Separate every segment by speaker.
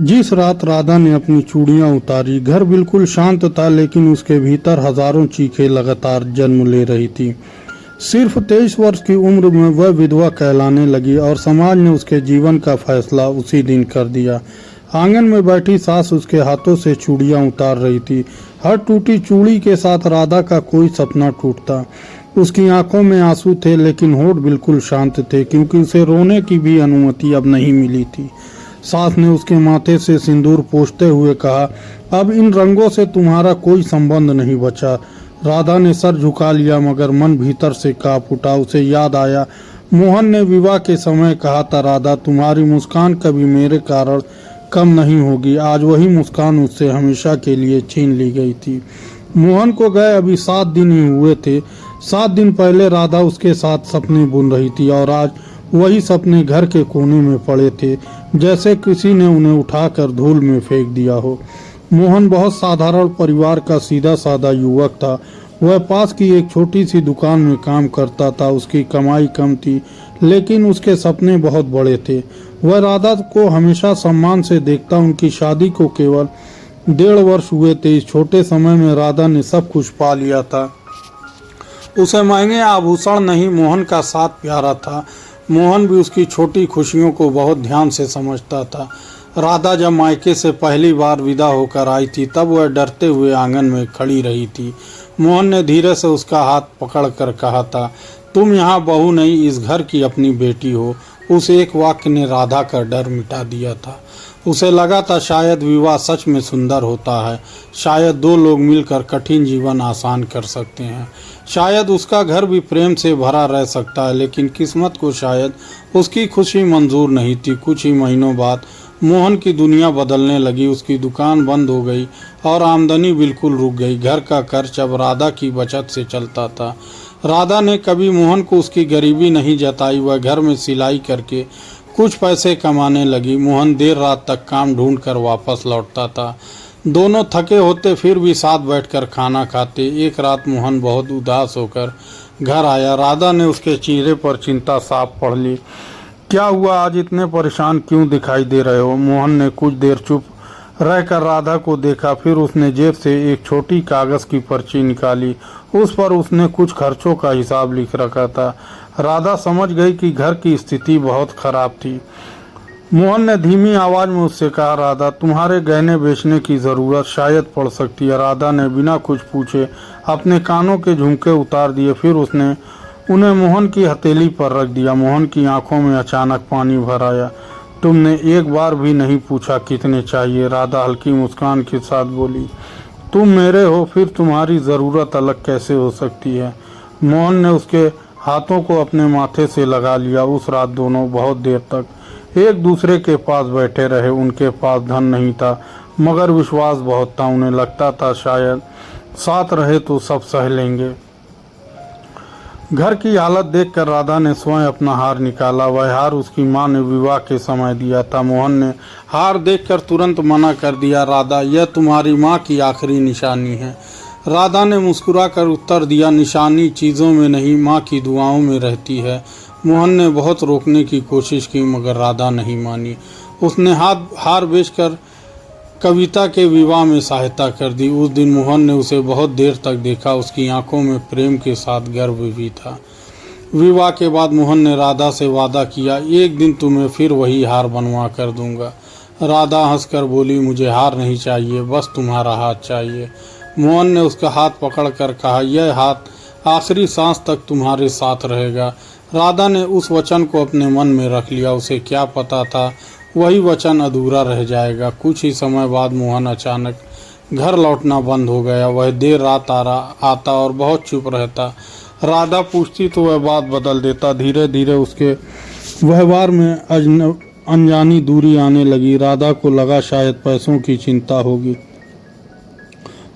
Speaker 1: जिस रात राधा ने अपनी चूड़ियां उतारी, घर बिल्कुल शांत था, लेकिन उसके भीतर हजारों चीखें लगातार जन्म ले रही थी। सिर्फ 23 वर्ष की उम्र में वह विधवा कहलाने लगी और समाज ने उसके जीवन का फैसला उसी दिन कर दिया। आंगन में बैठी सास उसके हाथों से चूड़ियां उतार रही थी। हर टूटी चूड़ी के साथ राधा का कोई सपना टूटता। उसकी आंखों में आंसू थे, लेकिन होठ बिल्कुल शांत थे, क्योंकि उसे रोने की भी अनुमति अब नहीं मिली थी। सास ने उसके माथे से सिंदूर पोंछते हुए कहा, अब इन रंगों से तुम्हारा कोई संबंध नहीं बचा। राधा ने सर झुका लिया, मगर मन भीतर से कांप उठा। उसे याद आया, मोहन ने विवाह के समय कहा था, राधा तुम्हारी मुस्कान कभी मेरे कारण कम नहीं होगी। आज वही मुस्कान उससे हमेशा के लिए छीन ली गई थी। मोहन को गए अभी 7 दिन ही हुए थे। 7 दिन पहले राधा उसके साथ सपने बुन रही थी और आज वही सपने घर के कोने में पड़े थे, जैसे किसी ने उन्हें उठाकर धूल में फेंक दिया हो। मोहन बहुत साधारण परिवार का सीधा साधा युवक था। वह पास की एक छोटी सी दुकान में काम करता था। उसकी कमाई कम थी, लेकिन उसके सपने बहुत बड़े थे। वह राधा को हमेशा सम्मान से देखता। उनकी शादी को केवल 1.5 वर्ष हुए थे। इस छोटे समय में राधा ने सब कुछ पा लिया था। उसे महंगे आभूषण नहीं, मोहन का साथ प्यारा था। मोहन भी उसकी छोटी खुशियों को बहुत ध्यान से समझता था। राधा जब मायके से पहली बार विदा होकर आई थी, तब वह डरते हुए आंगन में खड़ी रही थी। मोहन ने धीरे से उसका हाथ पकड़कर कहा था, तुम यहाँ बहू नहीं, इस घर की अपनी बेटी हो। उस एक वाक्य ने राधा का डर मिटा दिया था। उसे लगा था शायद विवाह सच में सुंदर होता है। शायद 2 लोग मिलकर कठिन जीवन आसान कर सकते हैं। शायद उसका घर भी प्रेम से भरा रह सकता है, लेकिन किस्मत को शायद उसकी खुशी मंजूर नहीं थी। कुछ ही महीनों बाद मोहन की दुनिया बदलने लगी। उसकी दुकान बंद हो गई और आमदनी बिल्कुल रुक गई। घर का खर्च अब राधा की बचत से चलता था। राधा ने कभी मोहन को उसकी गरीबी नहीं जताई। वह घर में सिलाई करके कुछ पैसे कमाने लगी। मोहन देर रात तक काम ढूंढ कर वापस लौटता था। दोनों थके होते, फिर भी साथ बैठकर खाना खाते। एक रात मोहन बहुत उदास होकर घर आया। राधा ने उसके चेहरे पर चिंता साफ पढ़ ली। क्या हुआ, आज इतने परेशान क्यों दिखाई दे रहे हो? मोहन ने कुछ देर चुप रहकर राधा को देखा। फिर उसने जेब से एक छोटी कागज की पर्ची निकाली। उस पर उसने कुछ खर्चों का हिसाब लिख रखा था। राधा समझ गई कि घर की स्थिति बहुत खराब थी। मोहन ने धीमी आवाज में उससे कहा, राधा तुम्हारे गहने बेचने की जरूरत शायद पड़ सकती है। राधा ने बिना कुछ पूछे अपने कानों के झुमके उतार दिए। फिर उसने उन्हें मोहन की हथेली पर रख दिया। मोहन की आंखों में अचानक पानी भर आया। तुमने एक बार भी नहीं पूछा कितने चाहिए? राधा हल्की मुस्कान के साथ बोली, तुम मेरे हो, फिर तुम्हारी ज़रूरत अलग कैसे हो सकती है? मोहन ने उसके हाथों को अपने माथे से लगा लिया। उस रात दोनों बहुत देर तक एक दूसरे के पास बैठे रहे। उनके पास धन नहीं था, मगर विश्वास बहुत था। उन्हें लगता था शायद साथ रहे तो सब सह लेंगे। घर की हालत देखकर राधा ने स्वयं अपना हार निकाला। वह हार उसकी मां ने विवाह के समय दिया था। मोहन ने हार देखकर तुरंत मना कर दिया, राधा यह तुम्हारी मां की आखिरी निशानी है। राधा ने मुस्कुराकर उत्तर दिया, निशानी चीज़ों में नहीं, मां की दुआओं में रहती है। मोहन ने बहुत रोकने की कोशिश की, मगर राधा नहीं मानी। उसने हार बेचकर कविता के विवाह में सहायता कर दी। उस दिन मोहन ने उसे बहुत देर तक देखा। उसकी आंखों में प्रेम के साथ गर्व भी था। विवाह के बाद मोहन ने राधा से वादा किया, एक दिन तुम्हें फिर वही हार बनवा कर दूंगा। राधा हंसकर बोली, मुझे हार नहीं चाहिए, बस तुम्हारा हाथ चाहिए। मोहन ने उसका हाथ पकड़कर कहा, यह हाथ आखिरी सांस तक तुम्हारे साथ रहेगा। राधा ने उस वचन को अपने मन में रख लिया। उसे क्या पता था वही वचन अधूरा रह जाएगा। कुछ ही समय बाद मोहन अचानक घर लौटना बंद हो गया। वह देर रात आता और बहुत चुप रहता। राधा पूछती तो वह बात बदल देता। धीरे धीरे उसके व्यवहार में अनजानी दूरी आने लगी। राधा को लगा शायद पैसों की चिंता होगी।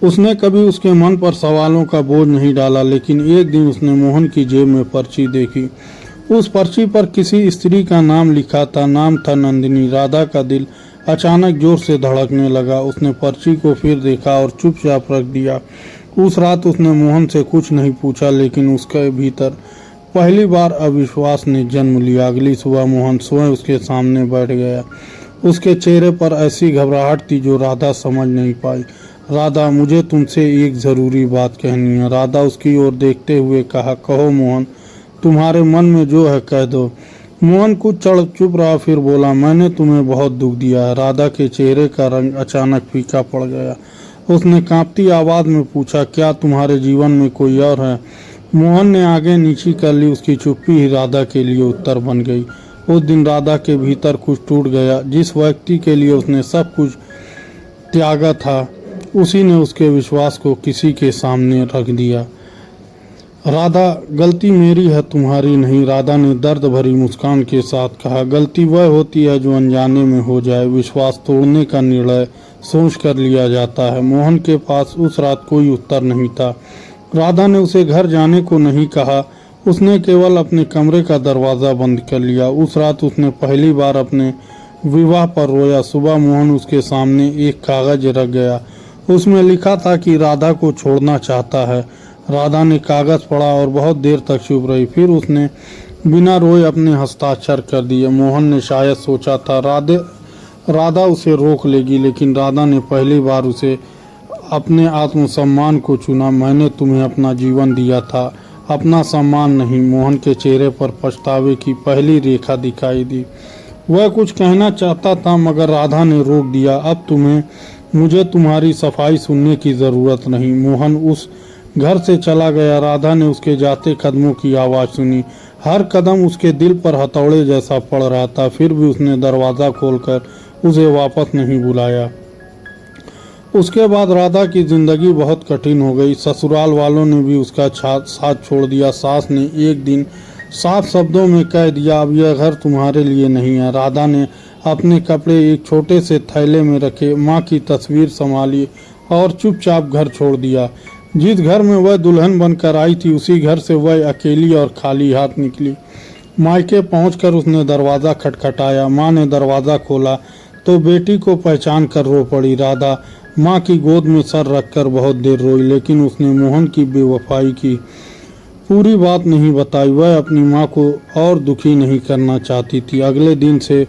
Speaker 1: उसने कभी उसके मन पर सवालों का बोझ नहीं डाला, लेकिन एक दिन उसने मोहन की जेब में पर्ची देखी। उस पर्ची पर किसी स्त्री का नाम लिखा था। नाम था नंदिनी। राधा का दिल अचानक जोर से धड़कने लगा। उसने पर्ची को फिर देखा और चुपचाप रख दिया। उस रात उसने मोहन से कुछ नहीं पूछा, लेकिन उसके भीतर पहली बार अविश्वास ने जन्म लिया। अगली सुबह मोहन स्वयं उसके सामने बैठ गया। उसके चेहरे पर ऐसी घबराहट थी जो राधा समझ नहीं पाई। राधा, मुझे तुमसे एक ज़रूरी बात कहनी है। राधा उसकी ओर देखते हुए कहा, कहो मोहन, तुम्हारे मन में जो है कह दो। मोहन कुछ क्षण चुप रहा, फिर बोला, मैंने तुम्हें बहुत दुख दिया है। राधा के चेहरे का रंग अचानक फीका पड़ गया। उसने कांपती आवाज़ में पूछा, क्या तुम्हारे जीवन में कोई और है? मोहन ने आगे नीची कर ली। उसकी चुप्पी ही राधा के लिए उत्तर बन गई। उस दिन राधा के भीतर कुछ टूट गया। जिस व्यक्ति के लिए उसने सब कुछ त्यागा था, उसी ने उसके विश्वास को किसी के सामने रख दिया। राधा, गलती मेरी है, तुम्हारी नहीं। राधा ने दर्द भरी मुस्कान के साथ कहा, गलती वह होती है जो अनजाने में हो जाए। विश्वास तोड़ने का निर्णय सोच कर लिया जाता है। मोहन के पास उस रात कोई उत्तर नहीं था। राधा ने उसे घर जाने को नहीं कहा, उसने केवल अपने कमरे का दरवाज़ा बंद कर लिया। उस रात उसने पहली बार अपने विवाह पर रोया। सुबह मोहन उसके सामने एक कागज रख गया। उसमें लिखा था कि राधा को छोड़ना चाहता है। राधा ने कागज पढ़ा और बहुत देर तक चुप रही। फिर उसने बिना रोए अपने हस्ताक्षर कर दिए। मोहन ने शायद सोचा था राधा उसे रोक लेगी, लेकिन राधा ने पहली बार उसे अपने आत्मसम्मान को चुना। मैंने तुम्हें अपना जीवन दिया था, अपना सम्मान नहीं। मोहन के चेहरे पर पछतावे की पहली रेखा दिखाई दी। वह कुछ कहना चाहता था, मगर राधा ने रोक दिया। अब मुझे तुम्हारी सफाई सुनने की ज़रूरत नहीं। मोहन उस घर से चला गया। राधा ने उसके जाते कदमों की आवाज़ सुनी। हर कदम उसके दिल पर हथौड़े जैसा पड़ रहा था। फिर भी उसने दरवाज़ा खोलकर उसे वापस नहीं बुलाया। उसके बाद राधा की ज़िंदगी बहुत कठिन हो गई। ससुराल वालों ने भी उसका साथ छोड़ दिया। सास ने एक दिन साफ शब्दों में कह दिया, अब यह घर तुम्हारे लिए नहीं है। राधा ने अपने कपड़े एक छोटे से थैले में रखे, माँ की तस्वीर संभाली और चुपचाप घर छोड़ दिया। जिस घर में वह दुल्हन बनकर आई थी, उसी घर से वह अकेली और खाली हाथ निकली। मायके पहुंचकर उसने दरवाज़ा खटखटाया। माँ ने दरवाज़ा खोला तो बेटी को पहचान कर रो पड़ी। राधा माँ की गोद में सर रखकर बहुत देर रोई, लेकिन उसने मोहन की बेवफाई की पूरी बात नहीं बताई। वह अपनी माँ को और दुखी नहीं करना चाहती थी। अगले दिन से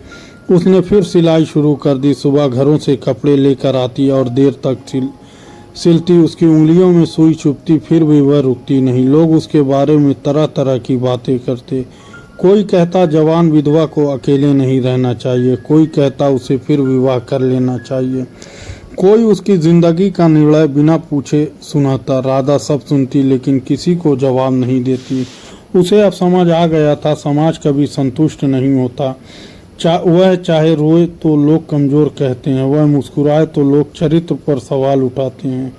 Speaker 1: उसने फिर सिलाई शुरू कर दी। सुबह घरों से कपड़े लेकर आती और देर तक सिलती। उसकी उंगलियों में सुई चुभती, फिर भी वह रुकती नहीं। लोग उसके बारे में तरह तरह की बातें करते। कोई कहता जवान विधवा को अकेले नहीं रहना चाहिए, कोई कहता उसे फिर विवाह कर लेना चाहिए, कोई उसकी ज़िंदगी का निर्णय बिना पूछे सुनाता। राधा सब सुनती, लेकिन किसी को जवाब नहीं देती। उसे अब समझ आ गया था, समाज कभी संतुष्ट नहीं होता। वह चाहे रोए तो लोग कमज़ोर कहते हैं, वह मुस्कुराए तो लोग चरित्र पर सवाल उठाते हैं।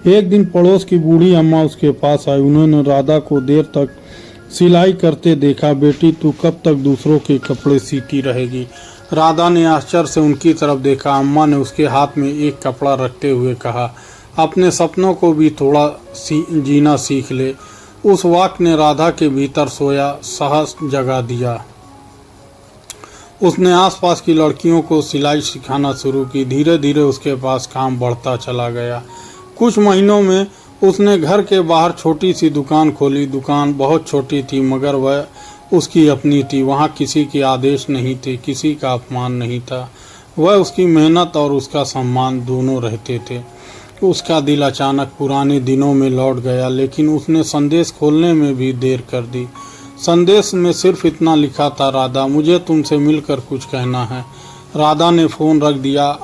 Speaker 1: एक दिन पड़ोस की बूढ़ी अम्मा उसके पास आई। उन्होंने राधा को देर तक सिलाई करते देखा। बेटी, तू कब तक दूसरों के कपड़े सीती रहेगी? राधा ने आश्चर्य से उनकी तरफ देखा। अम्मा ने उसके हाथ में एक कपड़ा रखते हुए कहा, अपने सपनों को भी थोड़ा जीना सीख ले। उस वाक्य ने राधा के भीतर सोया साहस जगा दिया। उसने आसपास की लड़कियों को सिलाई सिखाना शुरू की। धीरे धीरे उसके पास काम बढ़ता चला गया। कुछ महीनों में उसने घर के बाहर छोटी सी दुकान खोली। दुकान बहुत छोटी थी, मगर वह उसकी अपनी थी। वहाँ किसी के आदेश नहीं थे, किसी का अपमान नहीं था। वह उसकी मेहनत और उसका सम्मान दोनों रहते थे। उसका दिल अचानक पुराने दिनों में लौट गया, लेकिन उसने संदेश खोलने में भी देर कर दी। संदेश में सिर्फ इतना लिखा था, राधा, मुझे तुमसे मिलकर कुछ कहना है। राधा ने फ़ोन रख दिया।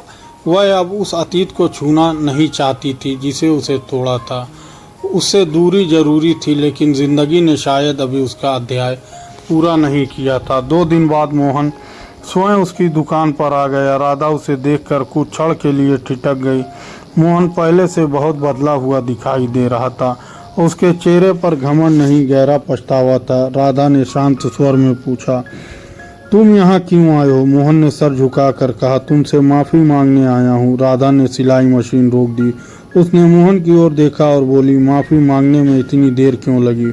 Speaker 1: वह अब उस अतीत को छूना नहीं चाहती थी जिसे उसे तोड़ा था। उससे दूरी जरूरी थी, लेकिन ज़िंदगी ने शायद अभी उसका अध्याय पूरा नहीं किया था। 2 दिन बाद मोहन स्वयं उसकी दुकान पर आ गया। राधा उसे देखकर कुछ क्षण के लिए ठिठक गई। मोहन पहले से बहुत बदला हुआ दिखाई दे रहा था। उसके चेहरे पर घमंड नहीं, गहरा पछतावा था। राधा ने शांत स्वर में पूछा, तुम यहाँ क्यों आए हो? मोहन ने सर झुकाकर कहा, तुमसे माफ़ी मांगने आया हूँ। राधा ने सिलाई मशीन रोक दी। उसने मोहन की ओर देखा और बोली, माफ़ी मांगने में इतनी देर क्यों लगी?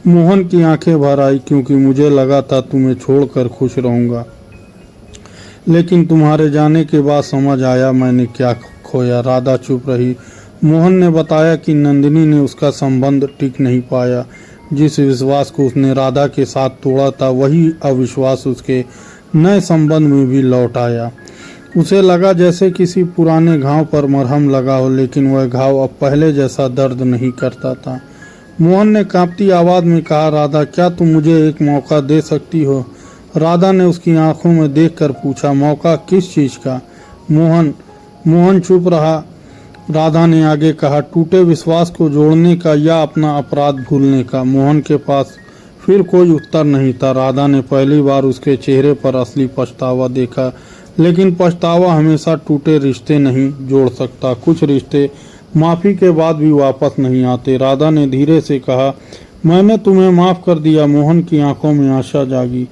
Speaker 1: मोहन की आंखें भर आई, क्योंकि मुझे लगा था तुम्हें छोड़कर खुश रहूँगा, लेकिन तुम्हारे जाने के बाद समझ आया मैंने क्या खोया। राधा चुप रही। मोहन ने बताया कि नंदिनी ने उसका संबंध टिक नहीं पाया। जिस विश्वास को उसने राधा के साथ तोड़ा था, वही अविश्वास उसके नए संबंध में भी लौट आया। उसे लगा जैसे किसी पुराने घाव पर मरहम लगा हो, लेकिन वह घाव अब पहले जैसा दर्द नहीं करता था। मोहन ने कांपती आवाज में कहा, राधा, क्या तुम मुझे एक मौका दे सकती हो? राधा ने उसकी आंखों में देखकर पूछा, मौका किस चीज का? मोहन चुप रहा। राधा ने आगे कहा, टूटे विश्वास को जोड़ने का या अपना अपराध भूलने का। मोहन के पास फिर कोई उत्तर नहीं था। राधा ने पहली बार उसके चेहरे पर असली पछतावा देखा, लेकिन पछतावा हमेशा टूटे रिश्ते नहीं जोड़ सकता। कुछ रिश्ते माफी के बाद भी वापस नहीं आते। राधा ने धीरे से कहा, मैंने तुम्हें माफ कर दिया। मोहन की आंखों में आशा जागी।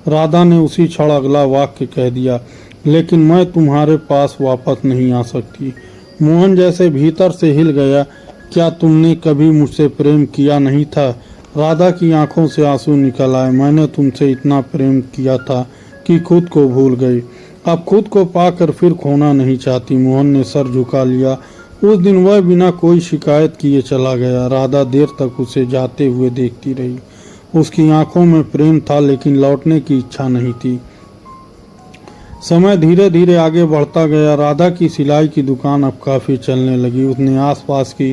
Speaker 1: राधा ने उसी क्षण अगला वाक्य कह दिया, लेकिन मैं तुम्हारे पास वापस नहीं आ सकती। मोहन जैसे भीतर से हिल गया। क्या तुमने कभी मुझसे प्रेम किया नहीं था? राधा की आंखों से आंसू निकल आए। मैंने तुमसे इतना प्रेम किया था कि खुद को भूल गई। अब खुद को पाकर फिर खोना नहीं चाहती। मोहन ने सर झुका लिया। उस दिन वह बिना कोई शिकायत किए चला गया। राधा देर तक उसे जाते हुए देखती रही। उसकी आंखों में प्रेम था, लेकिन लौटने की इच्छा नहीं थी। समय धीरे धीरे आगे बढ़ता गया। राधा की सिलाई की दुकान अब काफी चलने लगी। उसने आसपास की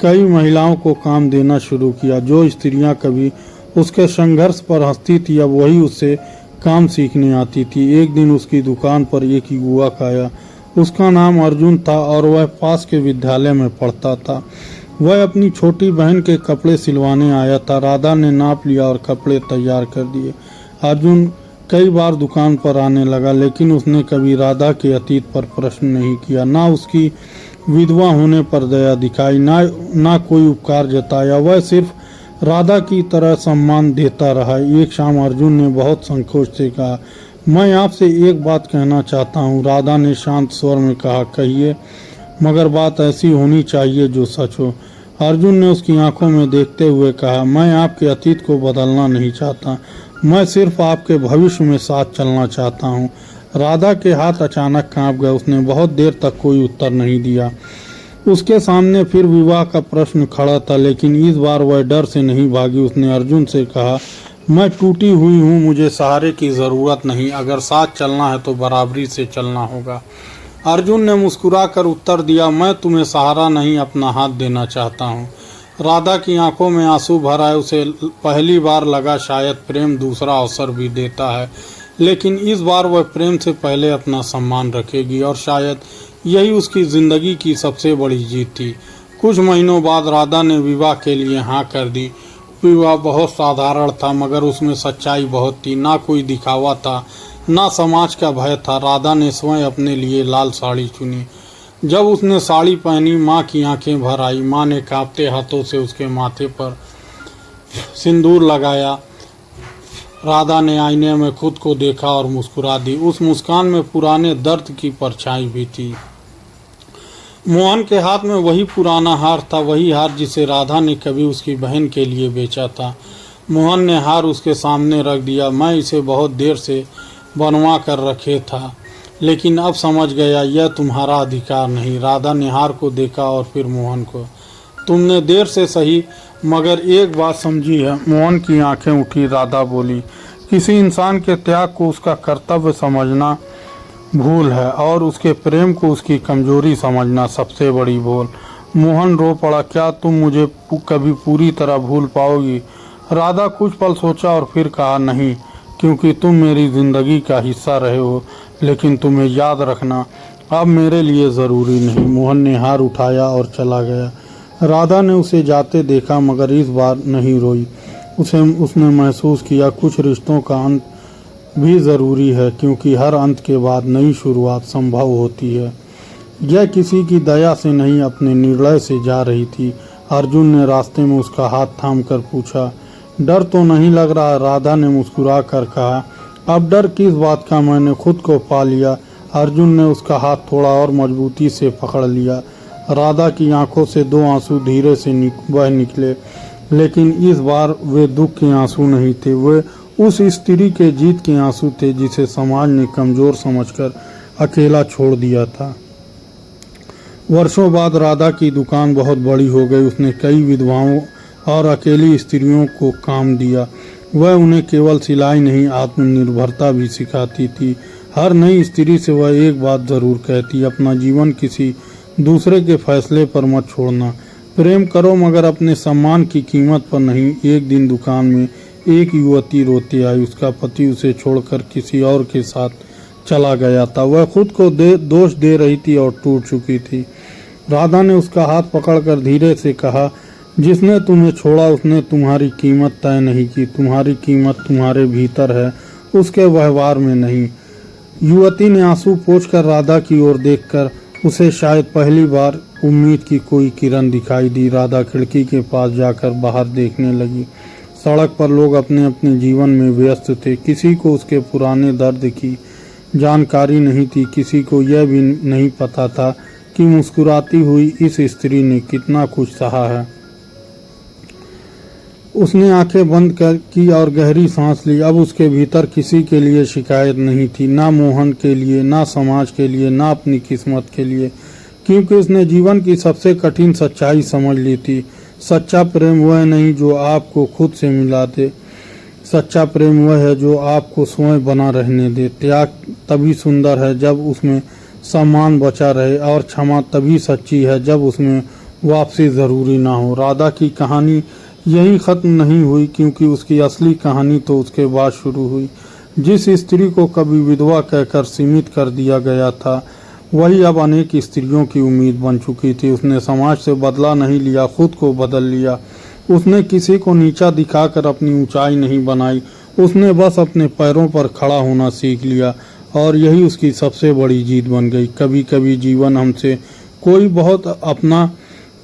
Speaker 1: कई महिलाओं को काम देना शुरू किया। जो स्त्रियां कभी उसके संघर्ष पर हंसती थी, अब वही उससे काम सीखने आती थी। एक दिन उसकी दुकान पर एक युवक आया। उसका नाम अर्जुन था और वह पास के विद्यालय में पढ़ता था। वह अपनी छोटी बहन के कपड़े सिलवाने आया था। राधा ने नाप लिया और कपड़े तैयार कर दिए। अर्जुन कई बार दुकान पर आने लगा, लेकिन उसने कभी राधा के अतीत पर प्रश्न नहीं किया, ना उसकी विधवा होने पर दया दिखाई, ना कोई उपकार जताया। वह सिर्फ राधा की तरह सम्मान देता रहा। एक शाम अर्जुन ने बहुत संकोच से कहा, मैं आपसे एक बात कहना चाहता हूँ। राधा ने शांत स्वर में कहा, कहिए, मगर बात ऐसी होनी चाहिए जो सच हो। अर्जुन ने उसकी आंखों में देखते हुए कहा, मैं आपके अतीत को बदलना नहीं चाहता, मैं सिर्फ आपके भविष्य में साथ चलना चाहता हूँ। राधा के हाथ अचानक कांप गए। उसने बहुत देर तक कोई उत्तर नहीं दिया। उसके सामने फिर विवाह का प्रश्न खड़ा था, लेकिन इस बार वह डर से नहीं भागी। उसने अर्जुन से कहा, मैं टूटी हुई हूँ, मुझे सहारे की ज़रूरत नहीं। अगर साथ चलना है तो बराबरी से चलना होगा। अर्जुन ने मुस्कुराकर उत्तर दिया, मैं तुम्हें सहारा नहीं, अपना हाथ देना चाहता हूँ। राधा की आंखों में आंसू भर आए। उसे पहली बार लगा शायद प्रेम दूसरा अवसर भी देता है, लेकिन इस बार वह प्रेम से पहले अपना सम्मान रखेगी, और शायद यही उसकी ज़िंदगी की सबसे बड़ी जीत थी। कुछ महीनों बाद राधा ने विवाह के लिए हाँ कर दी। विवाह बहुत साधारण था, मगर उसमें सच्चाई बहुत थी। ना कोई दिखावा था, ना समाज का भय था। राधा ने स्वयं अपने लिए लाल साड़ी चुनी। जब उसने साड़ी पहनी, माँ की आंखें भर आई। माँ ने कांपते हाथों से उसके माथे पर सिंदूर लगाया। राधा ने आईने में खुद को देखा और मुस्कुरा दी। उस मुस्कान में पुराने दर्द की परछाई भी थी। मोहन के हाथ में वही पुराना हार था, वही हार जिसे राधा ने कभी उसकी बहन के लिए बेचा था। मोहन ने हार उसके सामने रख दिया। मैं इसे बहुत देर से बनवा कर रखे था, लेकिन अब समझ गया यह तुम्हारा अधिकार नहीं। राधा ने हार को देखा और फिर मोहन को। तुमने देर से सही, मगर एक बात समझी है। मोहन की आंखें उठी। राधा बोली, किसी इंसान के त्याग को उसका कर्तव्य समझना भूल है, और उसके प्रेम को उसकी कमजोरी समझना सबसे बड़ी भूल। मोहन रो पड़ा, क्या तुम मुझे कभी पूरी तरह भूल पाओगी? राधा कुछ पल सोचा और फिर कहा, नहीं, क्योंकि तुम मेरी जिंदगी का हिस्सा रहे हो, लेकिन तुम्हें याद रखना अब मेरे लिए ज़रूरी नहीं। मोहन ने हार उठाया और चला गया। राधा ने उसे जाते देखा, मगर इस बार नहीं रोई। उसने महसूस किया कुछ रिश्तों का अंत भी ज़रूरी है, क्योंकि हर अंत के बाद नई शुरुआत संभव होती है। यह किसी की दया से नहीं, अपने निर्णय से जा रही थी। अर्जुन ने रास्ते में उसका हाथ थामकर पूछा, डर तो नहीं लग रहा? राधा ने मुस्कुरा कर कहा, अब डर किस बात का, मैंने खुद को पा लिया। अर्जुन ने उसका हाथ थोड़ा और मजबूती से पकड़ लिया। राधा की आंखों से दो आंसू धीरे से बह निकले, लेकिन इस बार वे दुख के आंसू नहीं थे, वे उस स्त्री के जीत के आंसू थे जिसे समाज ने कमजोर समझकर अकेला छोड़ दिया था। वर्षों बाद राधा की दुकान बहुत बड़ी हो गई। उसने कई विधवाओं और अकेली स्त्रियों को काम दिया। वह उन्हें केवल सिलाई नहीं, आत्मनिर्भरता भी सिखाती थी। हर नई स्त्री से वह एक बात जरूर कहती, अपना जीवन किसी दूसरे के फैसले पर मत छोड़ना। प्रेम करो मगर अपने सम्मान की कीमत पर नहीं। एक दिन दुकान में एक युवती रोती आई। उसका पति उसे छोड़कर किसी और के साथ चला गया था। वह खुद को दोष दे रही थी और टूट चुकी थी। राधा ने उसका हाथ पकड़कर धीरे से कहा, जिसने तुम्हें छोड़ा उसने तुम्हारी कीमत तय नहीं की। तुम्हारी कीमत तुम्हारे भीतर है, उसके व्यवहार में नहीं। युवती ने आंसू पोंछकर राधा की ओर देखकर उसे शायद पहली बार उम्मीद की कोई किरण दिखाई दी। राधा खिड़की के पास जाकर बाहर देखने लगी। सड़क पर लोग अपने अपने जीवन में व्यस्त थे। किसी को उसके पुराने दर्द की जानकारी नहीं थी, किसी को यह भी नहीं पता था कि मुस्कुराती हुई इस स्त्री ने कितना कुछ सहा है। उसने आंखें बंद की और गहरी सांस ली। अब उसके भीतर किसी के लिए शिकायत नहीं थी, ना मोहन के लिए, ना समाज के लिए, ना अपनी किस्मत के लिए, क्योंकि उसने जीवन की सबसे कठिन सच्चाई समझ ली थी। सच्चा प्रेम वह नहीं जो आपको खुद से मिला दे, सच्चा प्रेम वह है जो आपको स्वयं बना रहने दे। त्याग तभी सुंदर है जब उसमें सम्मान बचा रहे, और क्षमा तभी सच्ची है जब उसमें वापसी ज़रूरी ना हो। राधा की कहानी यहीं ख़त्म नहीं हुई, क्योंकि उसकी असली कहानी तो उसके बाद शुरू हुई। जिस स्त्री को कभी विधवा कहकर सीमित कर दिया गया था, वही अब अनेक स्त्रियों की उम्मीद बन चुकी थी। उसने समाज से बदला नहीं लिया, खुद को बदल लिया। उसने किसी को नीचा दिखाकर अपनी ऊंचाई नहीं बनाई, उसने बस अपने पैरों पर खड़ा होना सीख लिया, और यही उसकी सबसे बड़ी जीत बन गई। कभी कभी जीवन हमसे कोई बहुत अपना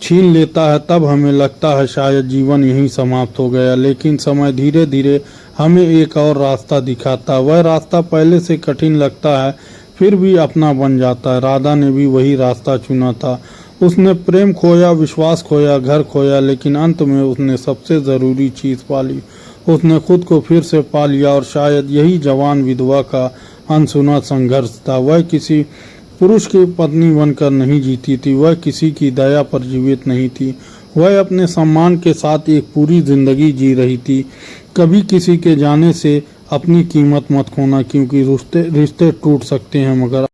Speaker 1: छीन लेता है, तब हमें लगता है शायद जीवन यहीं समाप्त हो गया, लेकिन समय धीरे धीरे हमें एक और रास्ता दिखाता है। वह रास्ता पहले से कठिन लगता है, फिर भी अपना बन जाता है। राधा ने भी वही रास्ता चुना था। उसने प्रेम खोया, विश्वास खोया, घर खोया, लेकिन अंत में उसने सबसे ज़रूरी चीज़ पाली। उसने खुद को फिर से पा लिया, और शायद यही जवान विधवा का अनसुना संघर्ष था। वह किसी पुरुष की पत्नी बनकर नहीं जीती थी, वह किसी की दया पर जीवित नहीं थी, वह अपने सम्मान के साथ एक पूरी जिंदगी जी रही थी। कभी किसी के जाने से अपनी कीमत मत खोना, क्योंकि रिश्ते टूट सकते हैं मगर